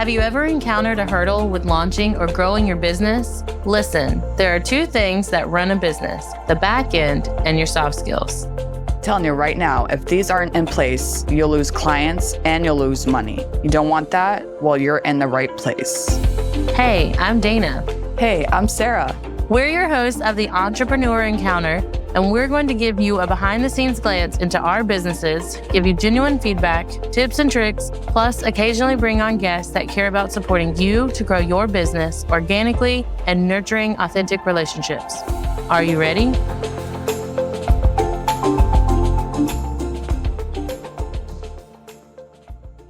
Have you ever encountered a hurdle with launching or growing your business? Listen, there are two things that run a business, the back end and your soft skills. Telling you right now, if these aren't in place, you'll lose clients and you'll lose money. You don't want that? Well, you're in the right place. Hey, I'm Dana. Hey, I'm Sarah. We're your hosts of the Entrepreneur Encounter, and we're going to give you a behind-the-scenes glance into our businesses, give you genuine feedback, tips and tricks, plus occasionally bring on guests that care about supporting you to grow your business organically and nurturing authentic relationships. Are you ready?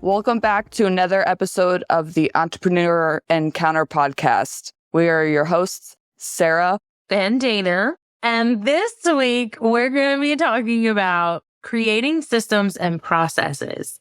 Welcome back to another episode of the Entrepreneur Encounter podcast. We are your hosts, Sarah and Dana. And this week, we're going to be talking about creating systems and processes.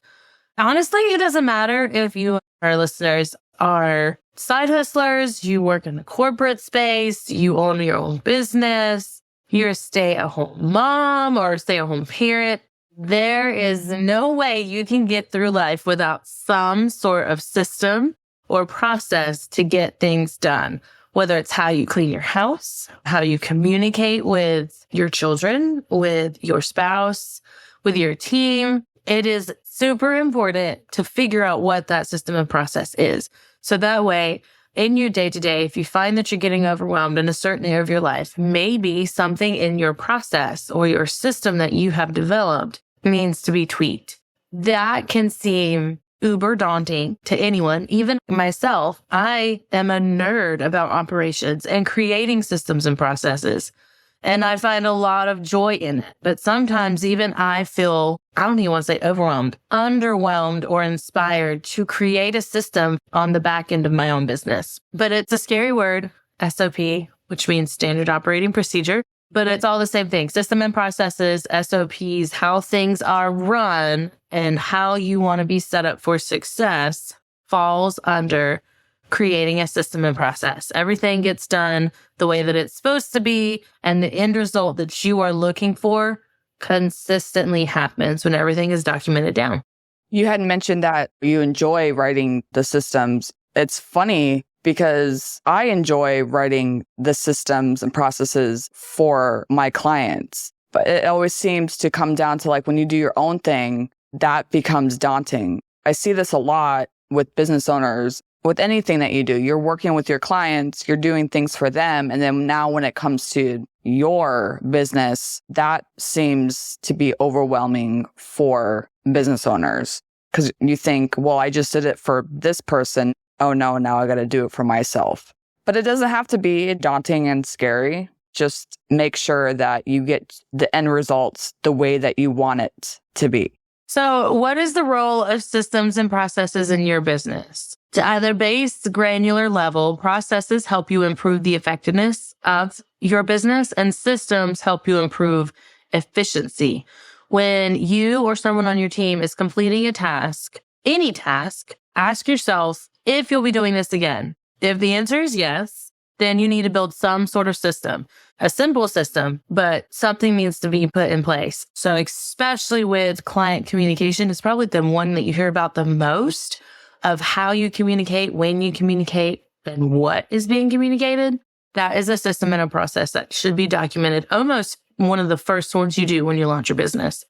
Honestly, it doesn't matter if you, our listeners, are side hustlers, you work in the corporate space, you own your own business, you're a stay-at-home mom or stay-at-home parent. There is no way you can get through life without some sort of system or process to get things done. Whether it's how you clean your house, how you communicate with your children, with your spouse, with your team, it is super important to figure out what that system and process is. So that way, in your day-to-day, if you find that you're getting overwhelmed in a certain area of your life, maybe something in your process or your system that you have developed needs to be tweaked. That can seem uber daunting to anyone, even myself. I am a nerd about operations and creating systems and processes, and I find a lot of joy in it. But sometimes even I feel, I don't even want to say overwhelmed, underwhelmed or inspired to create a system on the back end of my own business. But it's a scary word, SOP, which means standard operating procedure. But it's all the same thing. System and processes, SOPs, how things are run and how you want to be set up for success falls under creating a system and process. Everything gets done the way that it's supposed to be, and the end result that you are looking for consistently happens when everything is documented down. You had mentioned that you enjoy writing the systems. It's funny because I enjoy writing the systems and processes for my clients. But it always seems to come down to like when you do your own thing, that becomes daunting. I see this a lot with business owners. With anything that you do, you're working with your clients, you're doing things for them. And then now when it comes to your business, that seems to be overwhelming for business owners. Because you think, well, I just did it for this person. Oh no, now I got to do it for myself. But it doesn't have to be daunting and scary. Just make sure that you get the end results the way that you want it to be. So what is the role of systems and processes in your business? To either base granular level, processes help you improve the effectiveness of your business, and systems help you improve efficiency. When you or someone on your team is completing a task, any task, ask yourself if you'll be doing this again. If the answer is yes, then you need to build some sort of system, a simple system, but something needs to be put in place. So especially with client communication, it's probably the one that you hear about the most of how you communicate, when you communicate, and what is being communicated. That is a system and a process that should be documented, almost one of the first ones you do when you launch your business.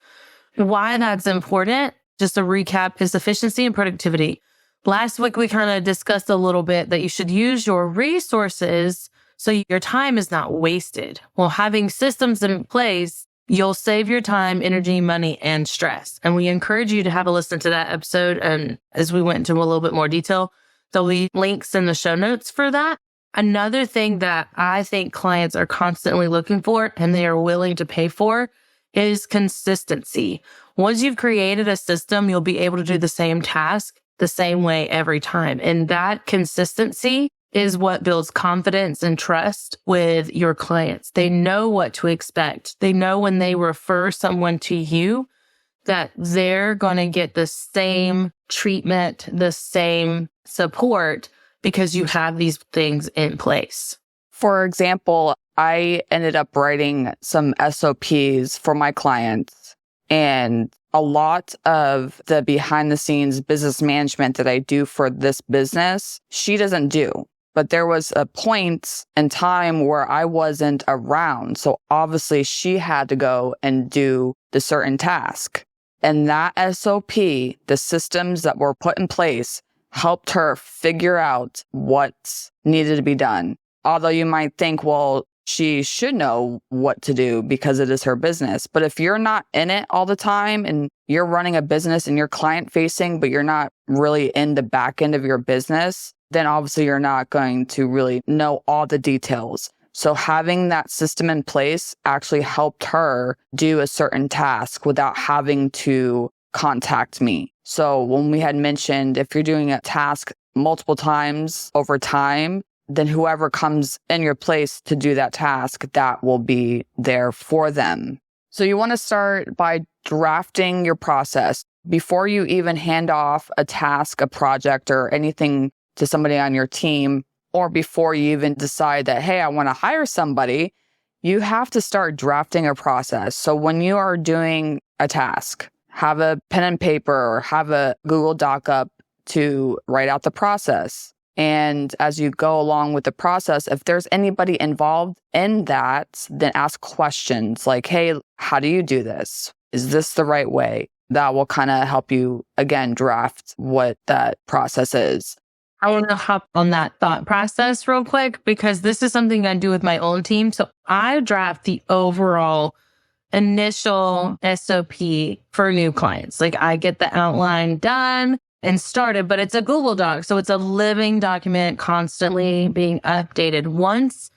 Why that's important, just a recap, is efficiency and productivity. Last week, we kind of discussed a little bit that you should use your resources so your time is not wasted. Well, having systems in place, you'll save your time, energy, money, and stress. And we encourage you to have a listen to that episode. And as we went into a little bit more detail, there'll be links in the show notes for that. Another thing that I think clients are constantly looking for and they are willing to pay for is consistency. Once you've created a system, you'll be able to do the same task the same way every time. And that consistency is what builds confidence and trust with your clients. They know what to expect. They know when they refer someone to you that they're going to get the same treatment, the same support because you have these things in place. For example, I ended up writing some SOPs for my clients, and a lot of the behind the scenes business management that I do for this business, she doesn't do. But there was a point in time where I wasn't around. So obviously she had to go and do the certain task. And that SOP, the systems that were put in place, helped her figure out what needed to be done. Although you might think, well, she should know what to do because it is her business. But if you're not in it all the time and you're running a business and you're client facing, but you're not really in the back end of your business, then obviously you're not going to really know all the details. So having that system in place actually helped her do a certain task without having to contact me. So when we had mentioned, if you're doing a task multiple times over time, then whoever comes in your place to do that task, that will be there for them. So you want to start by drafting your process before you even hand off a task, a project, or anything to somebody on your team, or before you even decide that, hey, I want to hire somebody. You have to start drafting a process. So when you are doing a task, have a pen and paper or have a Google Doc up to write out the process. And as you go along with the process, if there's anybody involved in that, then ask questions like, hey, how do you do this? Is this the right way? That will kind of help you, again, draft what that process is. I want to hop on that thought process real quick because this is something I do with my own team. So I draft the overall initial SOP for new clients. Like I get the outline done and started, but it's a Google Doc. So it's a living document constantly being updated. Once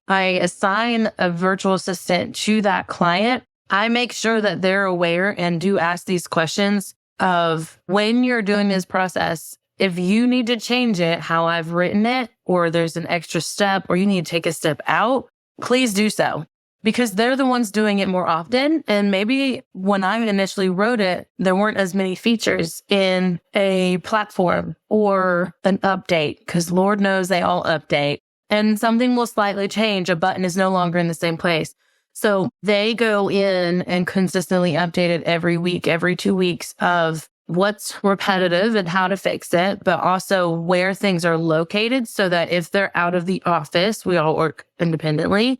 I assign a virtual assistant to that client, I make sure that they're aware and do ask these questions of when you're doing this process, if you need to change it, how I've written it, or there's an extra step, or you need to take a step out, please do so. Because they're the ones doing it more often. And maybe when I initially wrote it, there weren't as many features in a platform or an update, because Lord knows they all update. And something will slightly change. A button is no longer in the same place. So they go in and consistently update it every week, every 2 weeks of what's repetitive and how to fix it, but also where things are located so that if they're out of the office, we all work independently,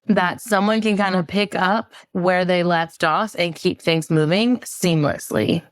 that someone can kind of pick up where they left off and keep things moving seamlessly.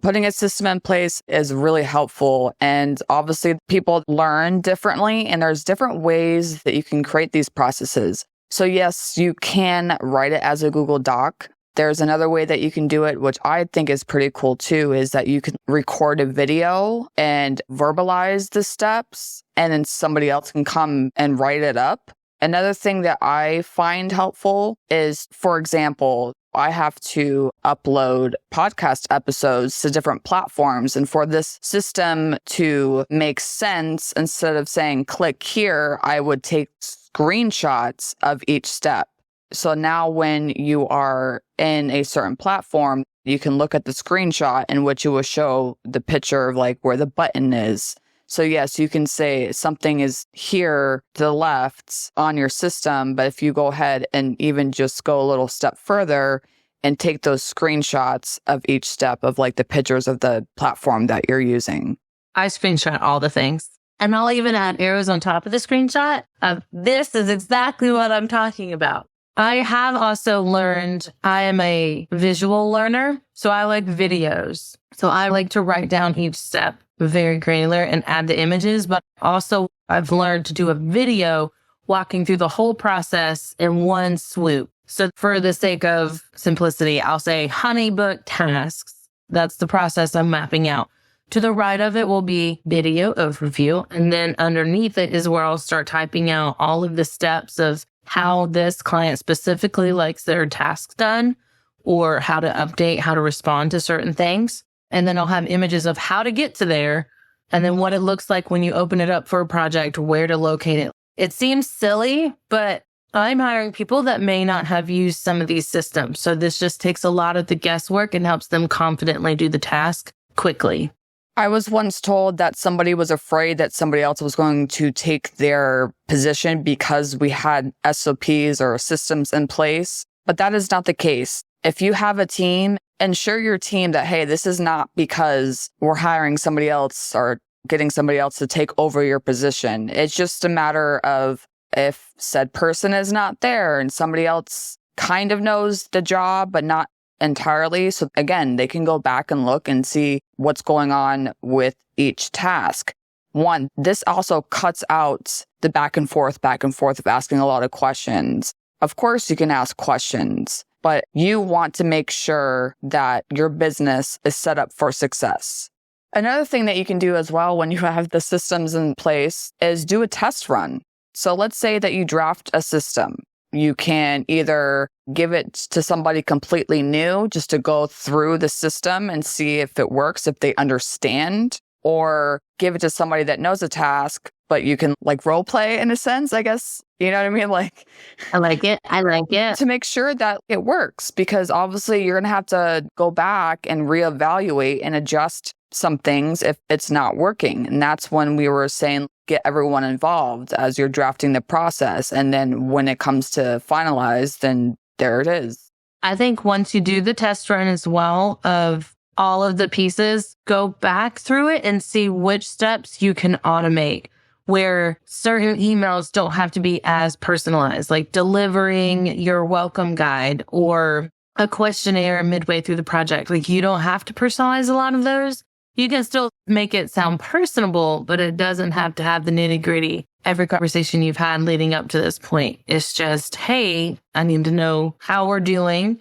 Putting a system in place is really helpful. And obviously people learn differently and there's different ways that you can create these processes. So yes, you can write it as a Google Doc. There's another way that you can do it, which I think is pretty cool too, is that you can record a video and verbalize the steps and then somebody else can come and write it up. Another thing that I find helpful is, for example, I have to upload podcast episodes to different platforms. And for this system to make sense, instead of saying click here, I would take screenshots of each step. So now when you are in a certain platform, you can look at the screenshot in which it will show the picture of like where the button is. So yes, you can say something is here to the left on your system, but if you go ahead and even just go a little step further and take those screenshots of each step of like the pictures of the platform that you're using. I screenshot all the things. And I'll even add arrows on top of the screenshot of this is exactly what I'm talking about. I have also learned I am a visual learner, so I like videos. So I like to write down each step very granular and add the images, but also I've learned to do a video walking through the whole process in one swoop. So for the sake of simplicity, I'll say Honeybook tasks. That's the process I'm mapping out. To the right of it will be video overview. And then underneath it is where I'll start typing out all of the steps of how this client specifically likes their tasks done or how to update, how to respond to certain things. And then I'll have images of how to get to there and then what it looks like when you open it up for a project, where to locate it. It seems silly, but I'm hiring people that may not have used some of these systems. So this just takes a lot of the guesswork and helps them confidently do the task quickly. I was once told that somebody was afraid that somebody else was going to take their position because we had SOPs or systems in place, but that is not the case. If you have a team ensure your team that, hey, this is not because we're hiring somebody else or getting somebody else to take over your position. It's just a matter of if said person is not there and somebody else kind of knows the job, but not entirely. So again, they can go back and look and see what's going on with each task. One, this also cuts out the back and forth of asking a lot of questions. Of course, you can ask questions, but you want to make sure that your business is set up for success. Another thing that you can do as well when you have the systems in place is do a test run. So let's say that you draft a system. You can either give it to somebody completely new just to go through the system and see if it works, if they understand, or give it to somebody that knows a task, but you can like role play in a sense, I guess. You know what I mean? Like, I like it. To make sure that it works, because obviously you're going to have to go back and reevaluate and adjust some things if it's not working. And that's when we were saying, get everyone involved as you're drafting the process. And then when it comes to finalize, then there it is. I think once you do the test run as well of all of the pieces, go back through it and see which steps you can automate, where certain emails don't have to be as personalized, like delivering your welcome guide or a questionnaire midway through the project. Like you don't have to personalize a lot of those. You can still make it sound personable, but it doesn't have to have the nitty gritty. Every conversation you've had leading up to this point is just, hey, I need to know how we're doing,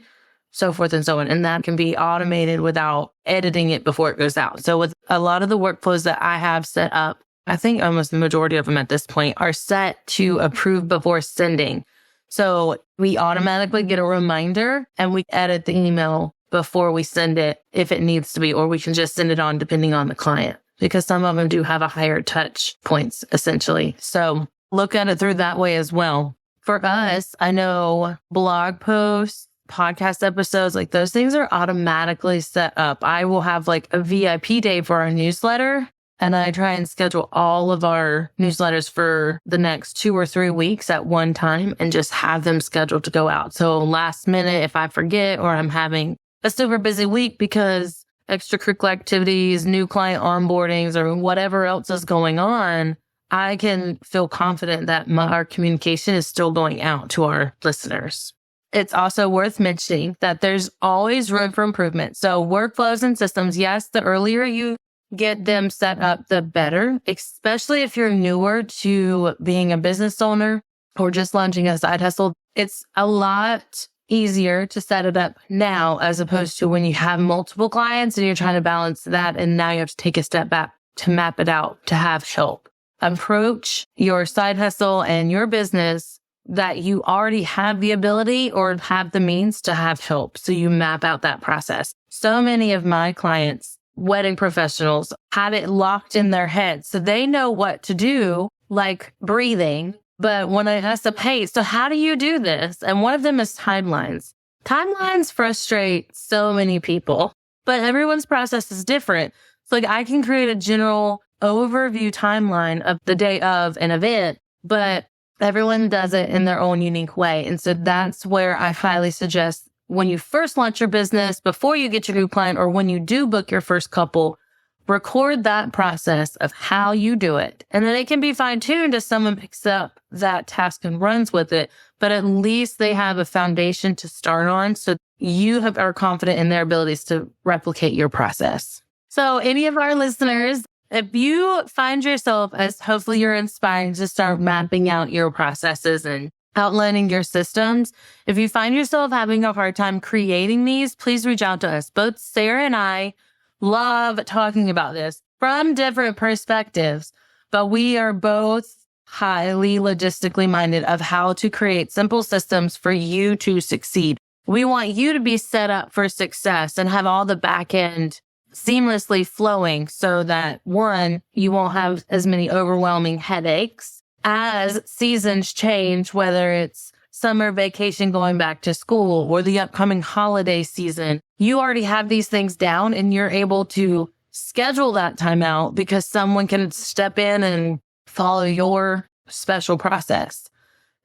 so forth and so on. And that can be automated without editing it before it goes out. So with a lot of the workflows that I have set up, I think almost the majority of them at this point are set to approve before sending. So we automatically get a reminder and we edit the email before we send it if it needs to be, or we can just send it on depending on the client, because some of them do have a higher touch points essentially. So look at it through that way as well. For us, I know blog posts, podcast episodes, like those things are automatically set up. I will have like a VIP day for our newsletter, and I try and schedule all of our newsletters for the next 2 or 3 weeks at one time and just have them scheduled to go out. So last minute, if I forget or I'm having a super busy week because extracurricular activities, new client onboardings, or whatever else is going on, I can feel confident that our communication is still going out to our listeners. It's also worth mentioning that there's always room for improvement. So workflows and systems, yes, the earlier you get them set up, the better, especially if you're newer to being a business owner or just launching a side hustle. It's a lot easier to set it up now as opposed to when you have multiple clients and you're trying to balance that. And now you have to take a step back to map it out, to have help. Approach your side hustle and your business that you already have the ability or have the means to have help. So you map out that process. So many of my clients, wedding professionals, have it locked in their head. So they know what to do, like breathing. But when I ask them, hey, so how do you do this? And one of them is timelines. Timelines frustrate so many people, but everyone's process is different. So like I can create a general overview timeline of the day of an event, but everyone does it in their own unique way. And so that's where I highly suggest when you first launch your business, before you get your new client, or when you do book your first couple, record that process of how you do it. And then it can be fine-tuned as someone picks up that task and runs with it. But at least they have a foundation to start on. So you are confident in their abilities to replicate your process. So any of our listeners, if you find yourself, as hopefully you're inspired to start mapping out your processes and outlining your systems, if you find yourself having a hard time creating these, please reach out to us. Both Sarah and I love talking about this from different perspectives, but we are both highly logistically minded of how to create simple systems for you to succeed. We want you to be set up for success and have all the back end seamlessly flowing so that, one, you won't have as many overwhelming headaches as seasons change, whether it's summer vacation going back to school or the upcoming holiday season. You already have these things down and you're able to schedule that time out because someone can step in and follow your special process.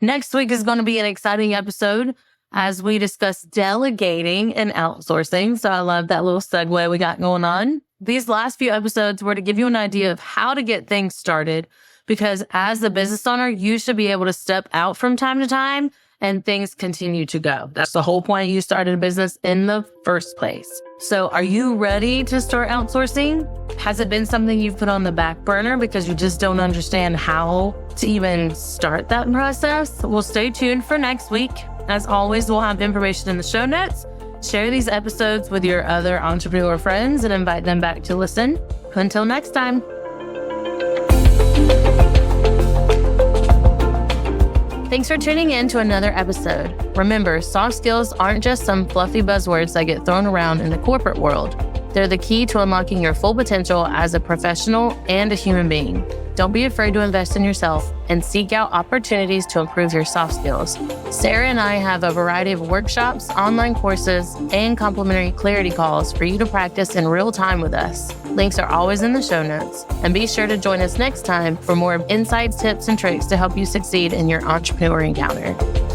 Next week is going to be an exciting episode. as we discuss delegating and outsourcing. So I love that little segue we got going on. These last few episodes were to give you an idea of how to get things started, because as the business owner, you should be able to step out from time to time and things continue to go. That's the whole point you started a business in the first place. So are you ready to start outsourcing? Has it been something you've put on the back burner because you just don't understand how to even start that process? Well, stay tuned for next week. As always, we'll have information in the show notes. Share these episodes with your other entrepreneur friends and invite them back to listen. Until next time. Thanks for tuning in to another episode. Remember, soft skills aren't just some fluffy buzzwords that get thrown around in the corporate world. They're the key to unlocking your full potential as a professional and a human being. Don't be afraid to invest in yourself and seek out opportunities to improve your soft skills. Sarah and I have a variety of workshops, online courses, and complimentary clarity calls for you to practice in real time with us. Links are always in the show notes. And be sure to join us next time for more insights, tips, and tricks to help you succeed in your entrepreneur encounter.